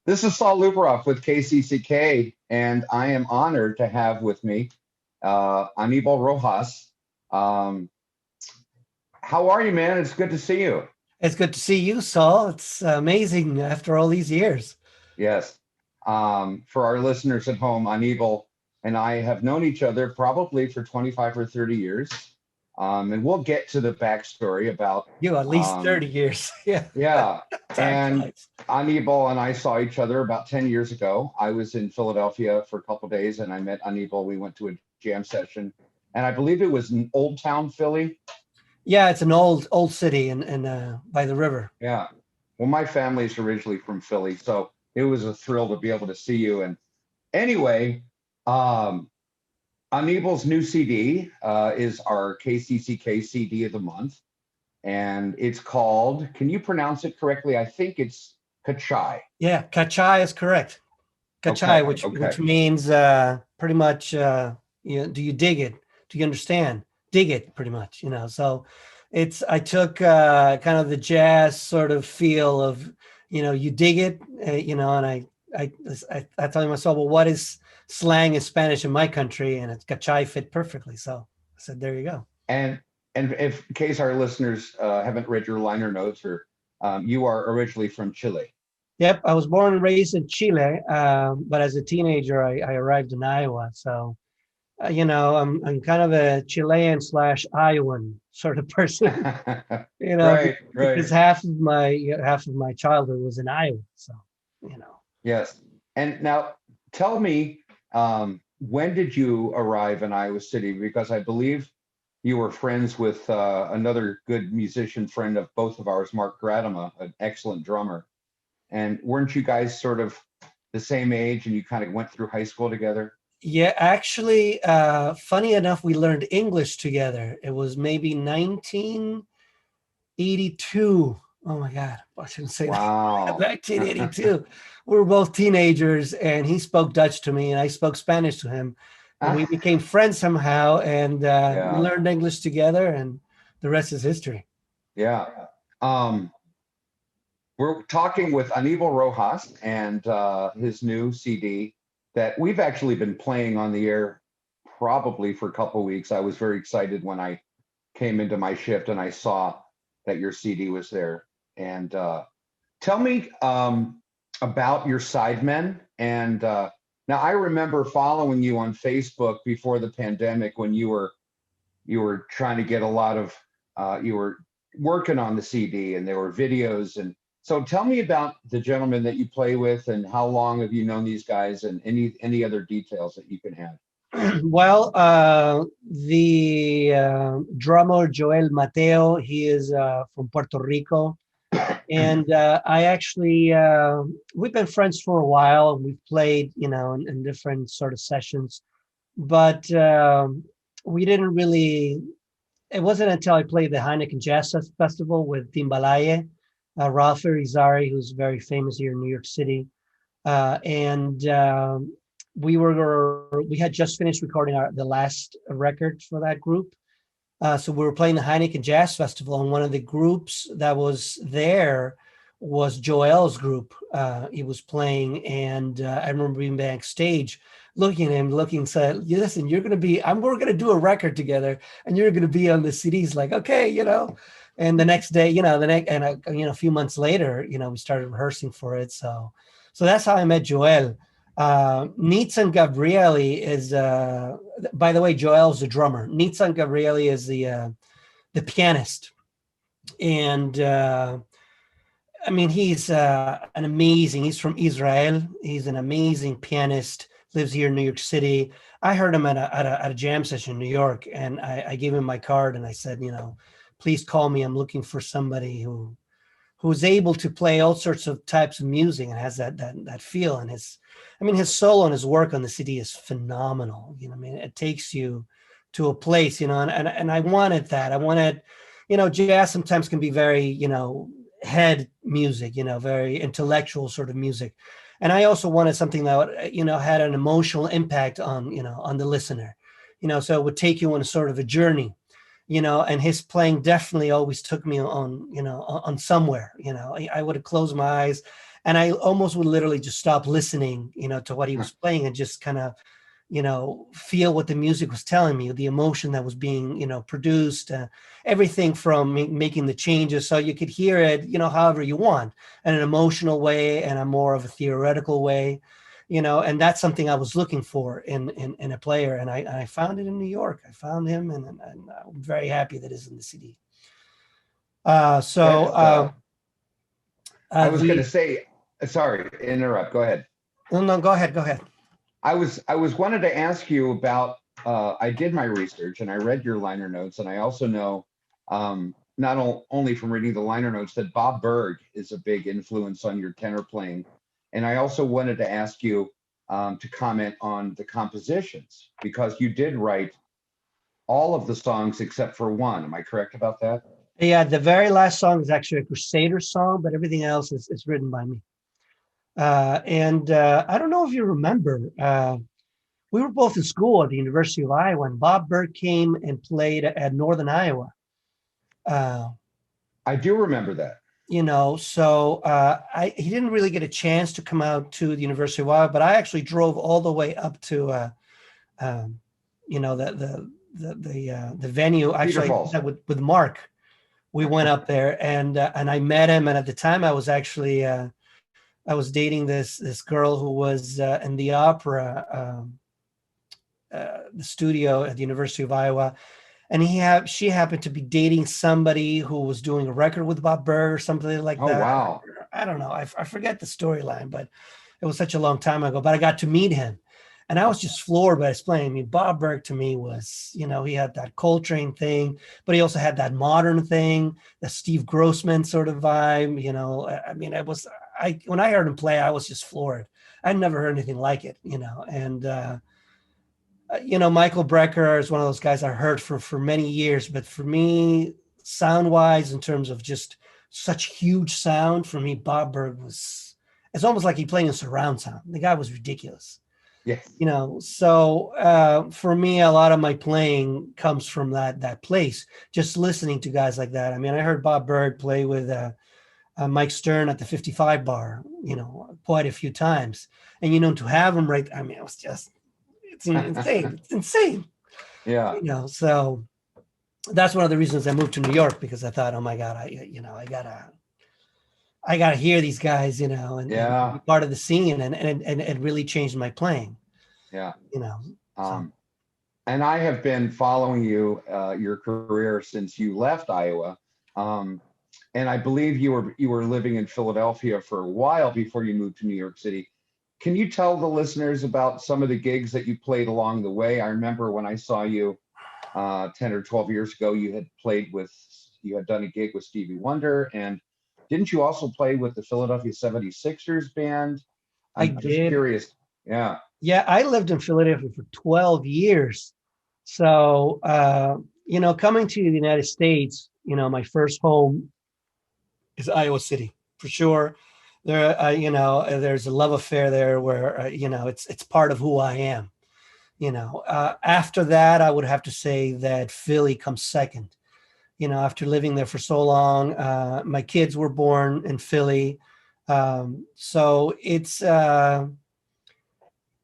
This is Saul Lubaroff with KCCK, and I am honored to have with me Anibal Rojas. Um, how are you, man? It's good to see you. It's good to see you, Saul. It's amazing after all these years. Yes. For our listeners at home, Anibal and I have known each other probably for 25 or 30 years. And we'll get to the backstory about, You at least um, 30 years. Yeah. yeah. Time And flies. Anibal and I saw each other about 10 years ago. I was in Philadelphia for a couple of days and I met Anibal. We went to a jam session. And I believe it was in Old Town, Philly. Yeah, it's an old city and by the river. Yeah. Well, my family's originally from Philly. So it was a thrill to be able to see you. And anyway, um, Anibal's new CD is our KCCK CD of the month. And it's called, can you pronounce it correctly? I think it's Kachai. Yeah, Kachai is correct. Kachai, Okay. which Okay. means pretty much do you dig it? Do you understand? Dig it, pretty much, So it's I took kind of the jazz sort of feel of, you dig it, and I I tell myself, well, what is slang in Spanish in my country? And it's Kachai fit perfectly. So I said, there you go. And and if in case our listeners haven't read your liner notes, or you are originally from Chile. Yep, I was born and raised in Chile, but as a teenager, I arrived in Iowa. So I'm kind of a Chilean slash Iowan sort of person, Right, right. because half of my childhood was in Iowa. So, you know, Yes. And now tell me, when did you arrive in Iowa City? Because I believe you were friends with another good musician friend of both of ours, Mark Gradama, an excellent drummer. And weren't you guys sort of the same age and you kind of went through high school together? yeah, actually, funny enough, we learned English together. It was maybe 1982. Oh my God, I shouldn't say that. Wow. 1982. We were both teenagers, and he spoke Dutch to me, and I spoke Spanish to him, and we became friends somehow, and we Yeah, learned English together, and the rest is history. yeah. Um, we're talking with Anibal Rojas and his new CD that we've actually been playing on the air probably for a couple of weeks. I was very excited when I came into my shift and I saw that your CD was there. And tell me about your sidemen. And now I remember following you on Facebook before the pandemic when you were trying to get a lot of you were working on the CD and there were videos. And so tell me about the gentleman that you play with and how long have you known these guys and any other details that you can have. Well, the drummer Joel Mateo, he is from Puerto Rico, and I actually we've been friends for a while. We've played, in different sort of sessions, but we didn't really. It wasn't until I played the Heineken Jazz Festival with Timbalaye, Ralph Irizarry, who's very famous here in New York City, and we had just finished recording the last record for that group. So we were playing the Heineken Jazz Festival, and one of the groups that was there was Joel's group. He was playing, and I remember being backstage, looking at him, said, "Listen, you're gonna be. We're gonna do a record together, and you're gonna be on the CDs." Like, okay. And the next day, a few months later, we started rehearsing for it. So that's how I met Joel. Nitzan Gabrieli is, by the way, Joel's the drummer. Nitzan Gabrieli is the pianist, and I mean he's an amazing. He's from Israel. He's an amazing pianist. Lives here in New York City. I heard him at a jam session in New York, and I gave him my card and I said, please call me. I'm looking for somebody who's able to play all sorts of types of music and has that feel. And his solo and his work on the CD is phenomenal. It takes you to a place, and I wanted that. I wanted, jazz sometimes can be very, head music, very intellectual sort of music. And I also wanted something that, had an emotional impact on the listener, so it would take you on a sort of a journey, and his playing definitely always took me on somewhere. I would have closed my eyes And I almost would literally just stop listening, to what he was playing and just kind of, feel what the music was telling me, the emotion that was being, produced, everything from making the changes so you could hear it, however you want, in an emotional way and a more of a theoretical way, and that's something I was looking for in a player. And I found it in New York. I found him, and I'm very happy that he's in the CD. I was going to say, sorry, interrupt. Go ahead. No, go ahead. Go ahead. I was wanted to ask you about. I did my research and I read your liner notes, and I also know, not only from reading the liner notes, that Bob Berg is a big influence on your tenor playing, and I also wanted to ask you to comment on the compositions, because you did write all of the songs except for one. Am I correct about that? Yeah, the very last song is actually a Crusader song, but everything else is written by me. And I don't know if you remember, we were both in school at the University of Iowa, and Bob Berg came and played at Northern Iowa. I do remember that. So he didn't really get a chance to come out to the University of Iowa, but I actually drove all the way up to, the venue. Actually, I did that with Mark. We went up there, and I met him. And at the time, I was actually I was dating this girl who was in the opera, the studio at the University of Iowa, and she happened to be dating somebody who was doing a record with Bob Berg or something like that. Oh, wow! I don't know. I forget the storyline, but it was such a long time ago. But I got to meet him. And I was just floored by his playing. I mean, Bob Berg to me was, he had that Coltrane thing, but he also had that modern thing, the Steve Grossman sort of vibe. I mean, when I heard him play, I was just floored. I'd never heard anything like it, and, Michael Brecker is one of those guys I heard for many years, but for me, sound wise, in terms of just such huge sound, for me, Bob Berg it's almost like he played in surround sound. The guy was ridiculous. Yes. So for me, a lot of my playing comes from that place, just listening to guys like that. I mean, I heard Bob Berg play with Mike Stern at the 55 bar, quite a few times. And, to have him right, I mean, it's insane. It's insane. Yeah. So that's one of the reasons I moved to New York, because I thought, oh my God, I gotta hear these guys, and be part of the scene, and it really changed my playing. Yeah. So. And I have been following your career since you left Iowa, and I believe you were living in Philadelphia for a while before you moved to New York City. Can you tell the listeners about some of the gigs that you played along the way? I remember when I saw you 10 or 12 years ago, you had done a gig with Stevie Wonder, and didn't you also play with the Philadelphia 76ers band? I'm just curious. Yeah. Yeah, I lived in Philadelphia for 12 years. So, coming to the United States, my first home is Iowa City, for sure. There, there's a love affair there where, it's part of who I am. After that, I would have to say that Philly comes second. After living there for so long, my kids were born in Philly. So it's,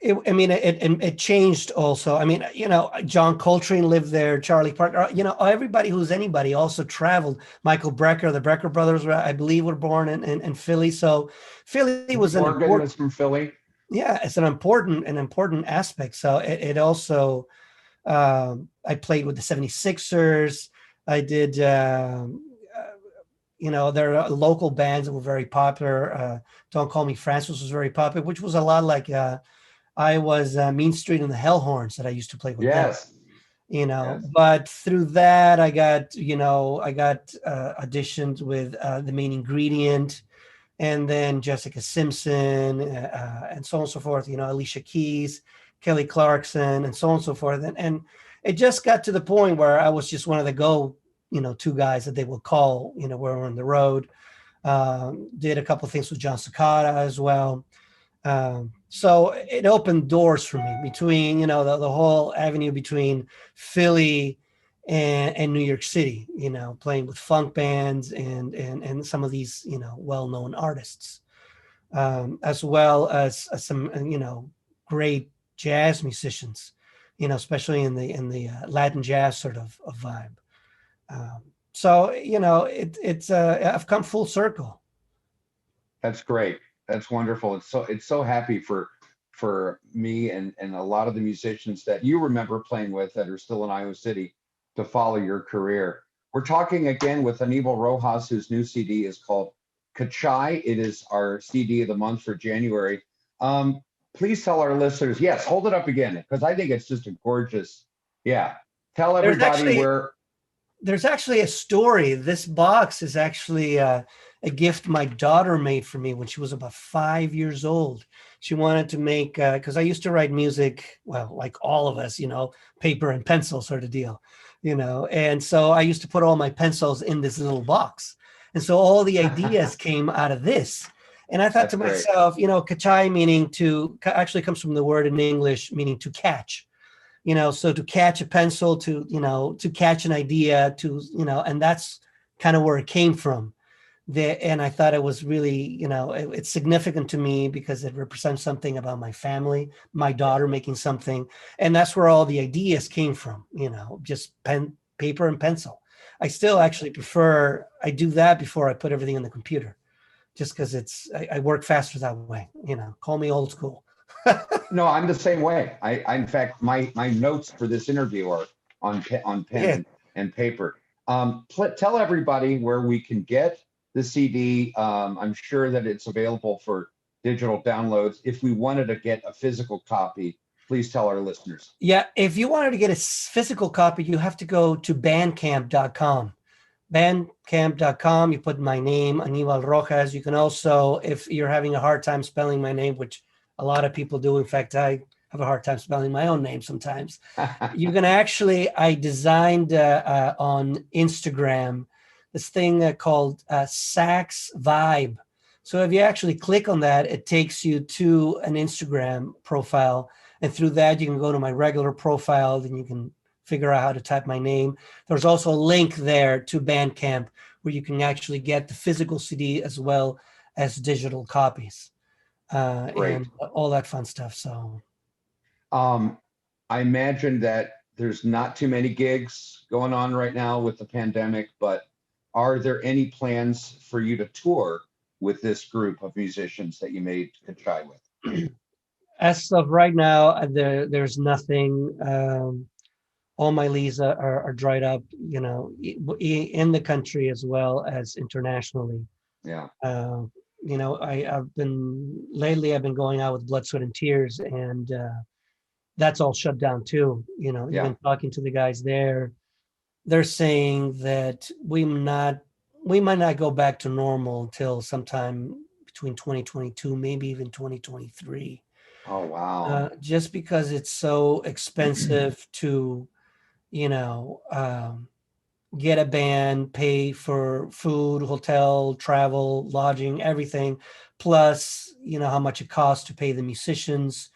it changed also. I mean, John Coltrane lived there, Charlie Parker, everybody who's anybody also traveled. Michael Brecker, the Brecker brothers, I believe, were born in Philly. So Philly was was from Philly. Yeah, it's an important aspect. So it also, I played with the 76ers. I did, there are local bands that were very popular. Don't Call Me Francis was very popular, which was a lot like I was Mean Street and the Hellhorns that I used to play with. Yes. Them, yes. But through that, I got auditioned with The Main Ingredient, and then Jessica Simpson, and so on and so forth, Alicia Keys, Kelly Clarkson, and so on and so forth. And it just got to the point where I was just one of the two guys that they would call, where we're on the road. Did a couple of things with John Cicada as well. So it opened doors for me between, the whole avenue between Philly and New York City, playing with funk bands and some of these, well-known artists. as well as some, great jazz musicians, especially in the Latin jazz sort of vibe. So, it's I've come full circle. That's great. That's wonderful. It's so happy for me and a lot of the musicians that you remember playing with that are still in Iowa City to follow your career. We're talking again with Anibal Rojas, whose new CD is called Kachai. It is our CD of the month for January. Please tell our listeners, yes, hold it up again, because I think it's just a gorgeous, yeah. Tell There's everybody actually where. there's actually a story. This box is actually a gift my daughter made for me when she was about 5 years old. She wanted to make, because I used to write music, well, like all of us, paper and pencil sort of deal, and so I used to put all my pencils in this little box. And so all the ideas came out of this. And I thought That's to great. myself, kachai meaning actually comes from the word in English meaning to catch. So to catch a pencil, to catch an idea, and that's kind of where it came from. And I thought it was really, it's significant to me because it represents something about my family, my daughter making something. And that's where all the ideas came from, just paper and pencil. I still actually prefer, I do that before I put everything in the computer, just because I work faster that way, call me old school. No, I'm the same way. In fact, my notes for this interview are on pen Yeah. and paper. Tell everybody where we can get the CD. I'm sure that it's available for digital downloads. If we wanted to get a physical copy, please tell our listeners. Yeah, if you wanted to get a physical copy, you have to go to bandcamp.com. Bandcamp.com, you put my name, Anibal Rojas. You can also, if you're having a hard time spelling my name, which a lot of people do, in fact, I have a hard time spelling my own name sometimes. You can actually, I designed on Instagram this thing called Sax Vibe. So if you actually click on that, it takes you to an Instagram profile. And through that, you can go to my regular profile, then you can figure out how to type my name. There's also a link there to Bandcamp where you can actually get the physical CD as well as digital copies Great. and all that fun stuff. So I imagine that there's not too many gigs going on right now with the pandemic, but are there any plans for you to tour with this group of musicians that you made Kachai with? as of right now, there's nothing. All my leaves are dried up, in the country as well as internationally. Yeah. I've been going out with blood, sweat, and tears, and that's all shut down too. Yeah. Even talking to the guys there, they're saying that we might not go back to normal until sometime between 2022, maybe even 2023. Oh, wow. Just because it's so expensive to, you know, um, get a band, pay for food, hotel, travel, lodging, everything, plus, how much it costs to pay the musicians,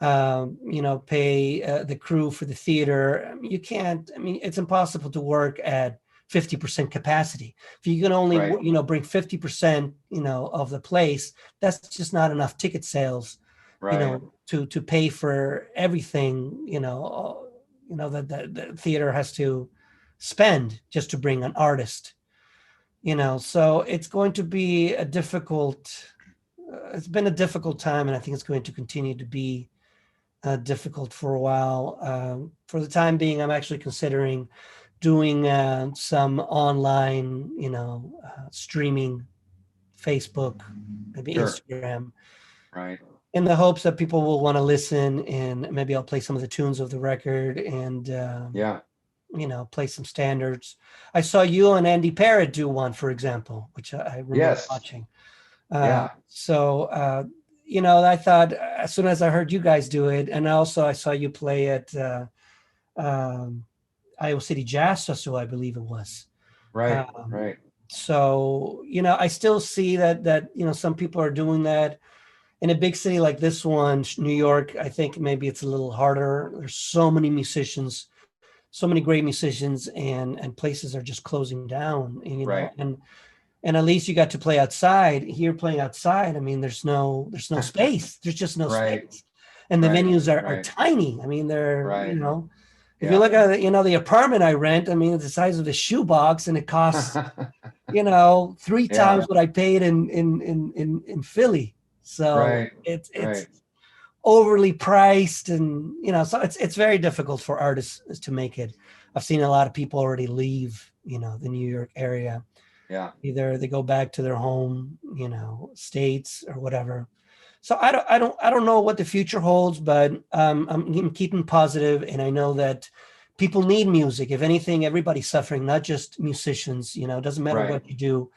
pay the crew for the theater. You can't, it's impossible to work at 50% capacity. If you can only, Right. bring 50%, of the place, that's just not enough ticket sales, Right. to pay for everything, that the theater has to spend just to bring an artist, so it's going to be it's been a difficult time, and I think it's going to continue to be difficult for a while. For the time being, I'm actually considering doing some online, streaming, Facebook, maybe Sure. Instagram, Right. in the hopes that people will want to listen, and maybe I'll play some of the tunes of the record and, Yeah. play some standards. I saw you and Andy Parrott do one, for example, which I remember Yes. watching. Yeah. I thought as soon as I heard you guys do it, and also I saw you play at um, Iowa City Jazz Festival, I believe it was. Right. Um, Right. so, I still see that, some people are doing that in a big city like this one, New York. I think maybe it's a little harder. There's so many musicians, so many great musicians, and places are just closing down, Right. and and at least you got to play outside. Here, playing outside, I mean, there's no space. There's just no Right. space, and the Right. venues are Right. tiny. I mean, they're Right. if you Yeah. look at the apartment I rent, I mean, it's the size of a shoebox, and it costs 3 times Yeah. what I paid in Philly. So Right. it's Right. overly priced, and so it's very difficult for artists to make it. I've seen a lot of people already leave the New York area. Yeah. Either they go back to their home states or whatever. So I don't know what the future holds, but I'm keeping positive, and I know that people need music. If anything, everybody's suffering, not just musicians. It doesn't matter Right. what you do.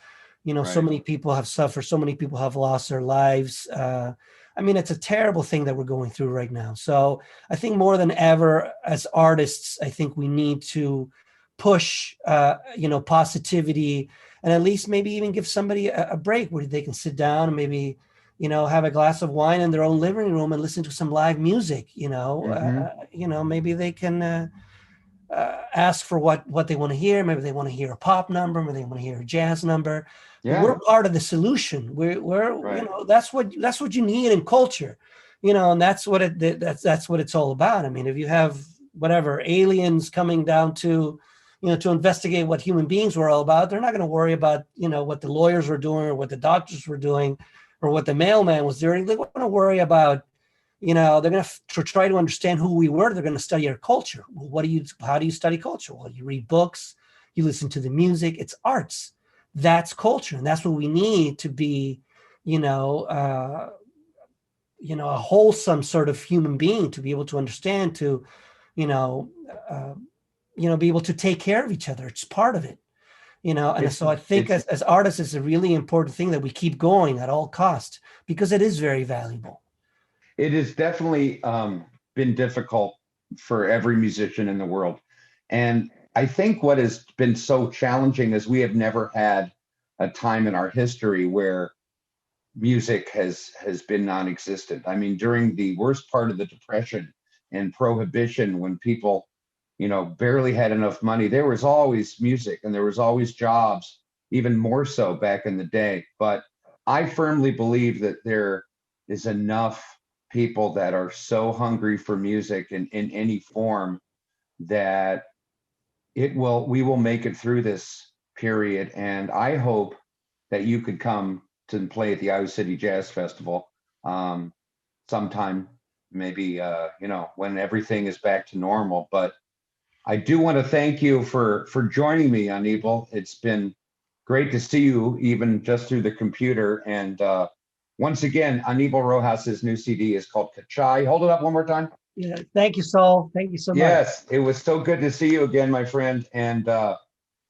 So Right. many people have suffered. So many people have lost their lives. I mean, it's a terrible thing that we're going through right now. So I think more than ever, as artists, I think we need to push, positivity, and at least maybe even give somebody a break where they can sit down and maybe have a glass of wine in their own living room and listen to some live music. Hmm. Maybe they can ask for what they want to hear. Maybe they want to hear a pop number, maybe they want to hear a jazz number. But Yeah. we're part of the solution. We're Right. that's what you need in culture, and that's what it's all about. I mean, if you have whatever aliens coming down to investigate what human beings were all about, they're not going to worry about what the lawyers were doing or what the doctors were doing or what the mailman was doing. They're going to worry about they're going to try to understand who we were. They're going to study our culture. Well, how do you study culture? Well, you read books, you listen to the music. It's arts. That's culture, and that's what we need to be, a wholesome sort of human being, to be able to understand, to, you know, uh, be able to take care of each other. It's part of it. And It's so I think it's as artists, it's a really important thing that we keep going at all costs, because it is very valuable. it has definitely been difficult for every musician in the world. And I think what has been so challenging is we have never had a time in our history where music has been non-existent. I mean, during the worst part of the Depression and Prohibition, when people, barely had enough money, there was always music and there was always jobs, even more so back in the day. But I firmly believe that there is enough people that are so hungry for music in any form that we will make it through this period. And I hope that you could come to play at the Iowa City Jazz Festival um, sometime, maybe when everything is back to normal. But I do want to thank you for joining me, Anibal. It's been great to see you, even just through the computer. And once again, Anibal Rojas's new CD is called Kachai. Hold it up one more time. Yeah. Thank you, Saul. Thank you so much. Yes, it was so good to see you again, my friend. And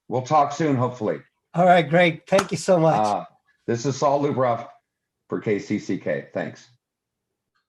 we'll talk soon, hopefully. All right, great. Thank you so much. This is Saul Lubaroff for KCCK. Thanks.